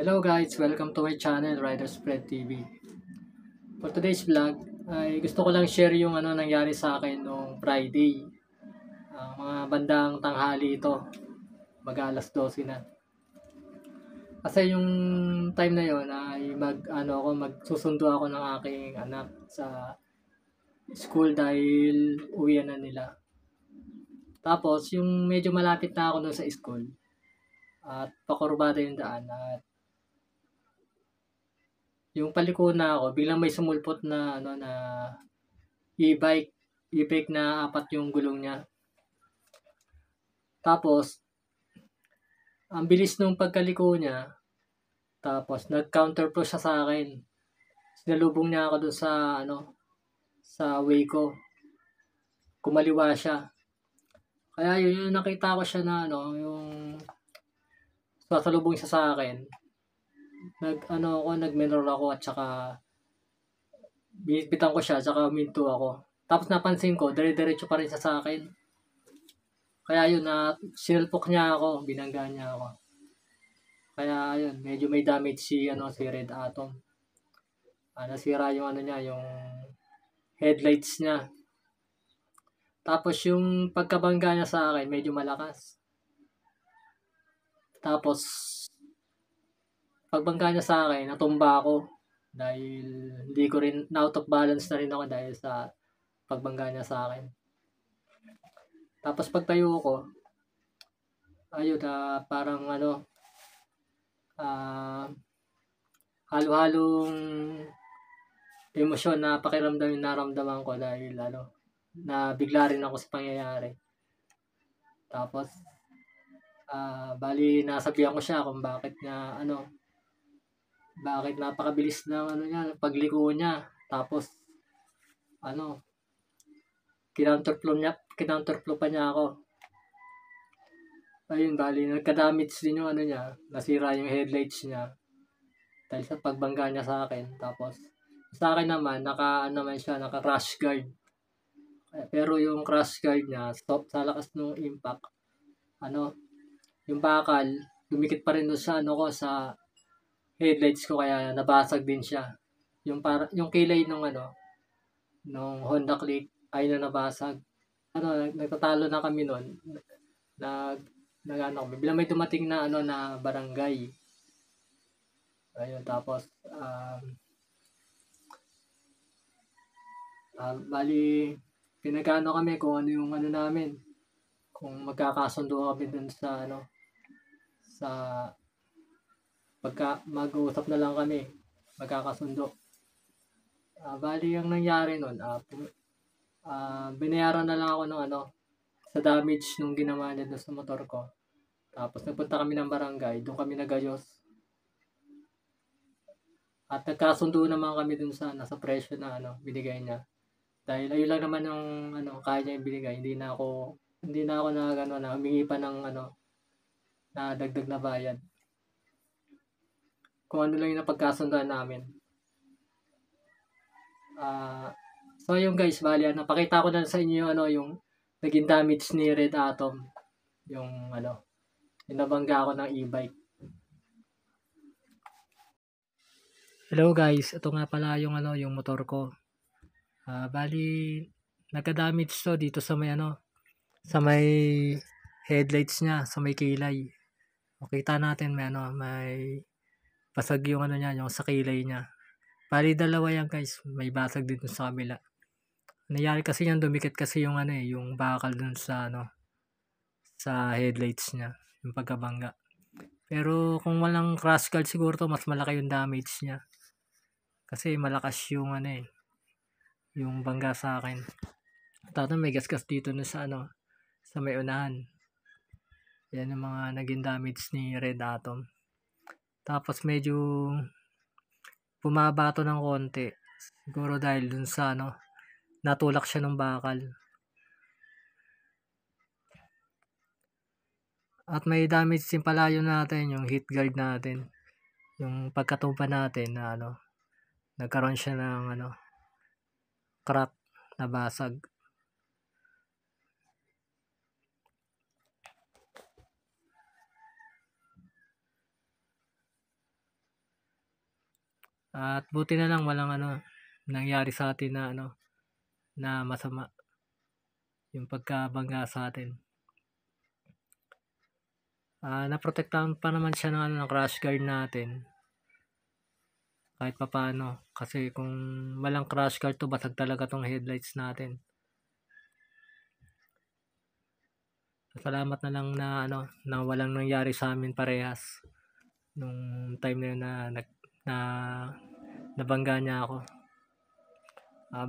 Hello guys, welcome to my channel, Rider Spread TV. For today's vlog, ay gusto ko lang share yung nangyari sa akin noong Friday. Mga bandang tanghali ito, mag-alas 12 na. Kasi yung time na yon ay magsusundo ako ng aking anak sa school dahil uwian na nila. Tapos yung medyo malapit na ako doon sa school at pakurbada yung daan at yung paliko na ako, biglang may sumulpot na e-bike, e-bike na apat yung gulong niya. Tapos, ang bilis nung pagkaliko niya, tapos nag-counterflow siya sa akin. Sinalubong niya ako doon sa way ko. Kumaliwa siya. Kaya yun, yung nakita ko siya na yung sasalubong siya sa akin. Nag-minor ako at saka binipitan ko siya, at saka huminto ako. Tapos napansin ko, dire-diretso pa rin siya sa akin. Kaya yun, sinulpok niya ako, binangga niya ako. Kaya yun, medyo may damage si Red Atom. Nasira yung yung headlights niya. Tapos yung pagkabangga niya sa akin, medyo malakas. Tapos, pagbangga niya sa akin, natumba ako. Dahil hindi ko rin, na-out of balance na rin ako dahil sa pagbangga niya sa akin. Tapos pagtayo ko, ayun, parang halo-halong emosyon na pakiramdam yung naramdaman ko dahil nabigla rin ako sa pangyayari. Tapos, bali nasabihan ko siya kung bakit bakit napakabilis ng niya, pagliko niya. Tapos, kinonterflow pa niya ako. Ayun, bali, nagka-damage din yung niya, nasira yung headlights niya. Dahil sa pagbangga niya sa akin. Tapos, sa akin naman, naka-crash guard. Pero yung crash guard niya, sa lakas ng impact, yung bakal, dumikit pa rin doon sa headlights ko, kaya nabasag din siya. Yung kilay nung Honda Click ay nabasag. Nagtatalo na kami noon. Bilang may dumating na barangay. Ayun, tapos bali pinagano kami kung ano yung namin. Kung magkakasundo kami dun sa sa mag-uusap na lang kami, magkakasundo. Bali ang nangyari nun, binayaran na lang ako ng sa damage nung ginawa niya doon sa motor ko. Tapos nagpunta kami ng barangay, doon kami nagayos. At nagkasundo naman kami dun sa presyo na binigay niya. Dahil ayun lang naman yung kaya niya ibigay. Hindi na ako na humingi pa ng na dagdag na bayad. Kung ano lang yung napagkasundoan namin. So yung guys, bali pakita ko na sa inyo yung naging damage ni Red Atom. Yung yung nabangga ako ng e-bike. Hello guys, ito nga pala yung yung motor ko. Bali nagka-damage to dito sa may headlights niya, sa may kilay. Makita natin may basag yung niya, yung sa kilay niya. Bali dalawa yan guys, may basag dito sa kabila. Nangyari kasi yan, dumikit kasi yung yung bakal dun sa sa headlights niya, yung pagkabangga. Pero kung walang crash guard siguro to, mas malaki yung damage niya. Kasi malakas yung yung bangga sa akin. Tapos may gasgas dito sa sa may unahan. Yan yung mga naging damage ni Red Atom. Tapos medyo bumaba to ng konti. Siguro dahil dun sa natulak siya ng bakal. At may damage din pala yun natin, yung heat guard natin. Yung pagkatumpa natin na nagkaroon siya ng crack, na basag. At buti na lang walang nangyari sa atin na na masama yung pagkabangga sa atin. Naprotektahan pa naman siya ng crash guard natin. Kahit papaano. Kasi kung walang crash guard to, basag talaga tong headlights natin. Salamat na lang na na walang nangyari sa amin parehas nung time na yun na nabangga niya ako.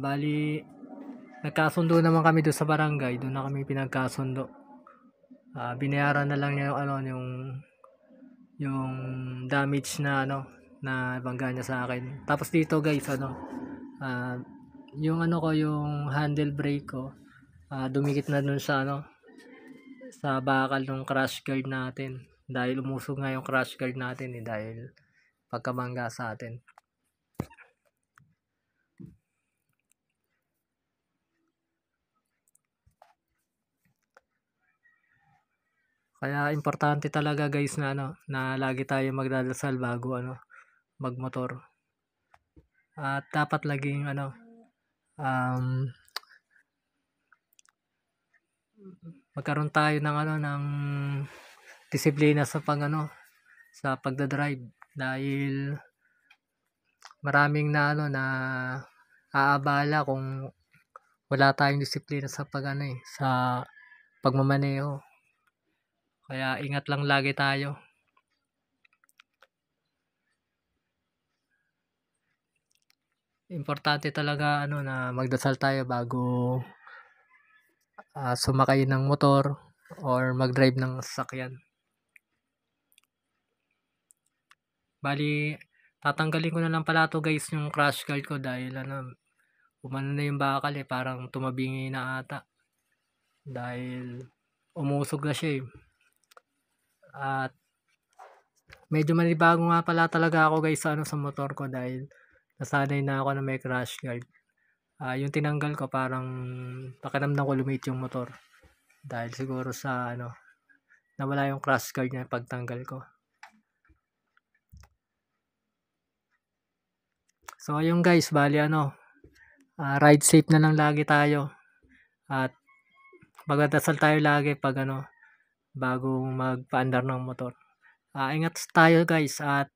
Bali nagkasundo naman kami doon sa barangay, doon na kami pinagkasundo. Binayaran na lang niya yung damage na na bangga niya sa akin. Tapos dito guys yung yung handle brake ko dumikit na dun sa sa bakal ng crash guard natin dahil umusog nga yung crash guard natin dahil pagkabangga sa atin. Kaya importante talaga guys na na lagi tayo magdadasal bago magmotor. At dapat laging magkaroon tayo ng ng disiplina sa sa pagdadrive dahil maraming na aabala kung wala tayong disiplina sa sa pagmamaneho. Kaya ingat lang lagi tayo. Importante talaga na magdasal tayo bago sumakay ng motor or mag-drive ng sasakyan. Bali tatanggalin ko na lang pala to guys yung crash guard ko dahil umano na yung bakal parang tumabingi na ata dahil umusog na siya At medyo manibago nga pala talaga ako guys sa motor ko dahil nasanay na ako na may crash guard. Yung tinanggal ko parang pakiramdam ko lumit yung motor dahil siguro sa nawala yung crash guard niya pagtanggal ko. So ayun guys, bali ride safe na lang lagi tayo at magdadasal tayo lagi pag bago magpaandar ng motor. Ingat tayo guys at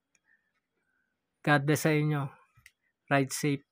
God bless sa inyo. Ride safe.